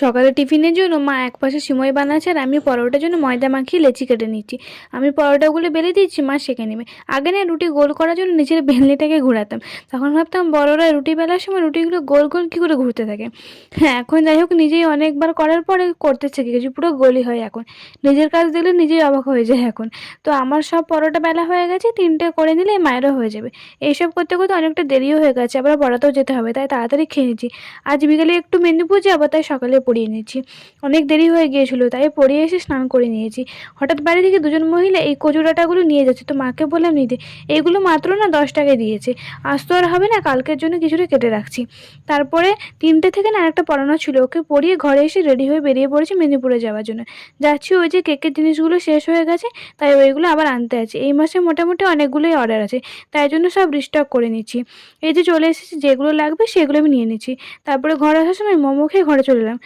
সকালে টিফিনের জন্য মা একপাশে সিমই বানাচ্ছে আর আমি পরোটার জন্য ময়দা মাখিয়ে লেচি কেটে নিচ্ছি। আমি পরোটাগুলো বেলে দিচ্ছি, মা সেঁকে নেবে। আগে না রুটি গোল করার জন্য নিজের বেলনিটাকে ঘোরাতাম, তখন ভাবতাম বড়রা রুটি বেলার সময় রুটিগুলো গোল গোল কী করে ঘুরতে থাকে। হ্যাঁ, এখন যাই হোক নিজেই অনেকবার করার পরে করতে শিখে গেছি, পুরো গোলই হয় এখন। নিজের কাজ দেখলে নিজেই অবাক হয়ে যায় এখন। তো আমার সব পরোটা বেলা হয়ে গেছে, 3টে করে নিলে মায়েরও হয়ে যাবে। এইসব করতে করতে অনেকটা দেরিও হয়ে গেছে, আবার পড়াতেও যেতে হবে, তাই তাড়াতাড়ি খেয়ে নিচ্ছি। আজ বিকেলে একটু মেদিনীপুর যাবো, তাই সকালে পড়িয়ে নিচ্ছি। অনেক দেরি হয়ে গিয়েছিল, তাই পড়িয়ে এসে স্নান করে নিয়েছি। হঠাৎ বাড়ি থেকে দুজন মহিলা এই কচুর ডাঁটাগুলো নিয়ে যাচ্ছে, তো মাকে বললাম নিতে। এইগুলো মাত্র না 10 টাকায় দিয়েছে। আজ তো আর হবে না, কালকের জন্য কিছুটা কেটে রাখছি। তারপরে 3টে থেকে না আরেকটা পড়ানো ছিল, ওকে পড়িয়ে ঘরে এসে রেডি হয়ে বেরিয়ে পড়েছি মেদিনীপুরে যাওয়ার জন্য। যাচ্ছি, ওই যে কেকের জিনিসগুলো শেষ হয়ে গেছে, তাই ওইগুলো আবার আনতে আছে। এই মাসে মোটামুটি অনেকগুলোই অর্ডার আছে, তাই জন্য সব রিস্টক করে নিচ্ছি। এই যে চলে এসেছি, যেগুলো লাগবে সেগুলো আমি নিয়ে নিচ্ছি। তারপরে ঘরে আসার সময় মোমো খেয়ে ঘরে চলে এলাম।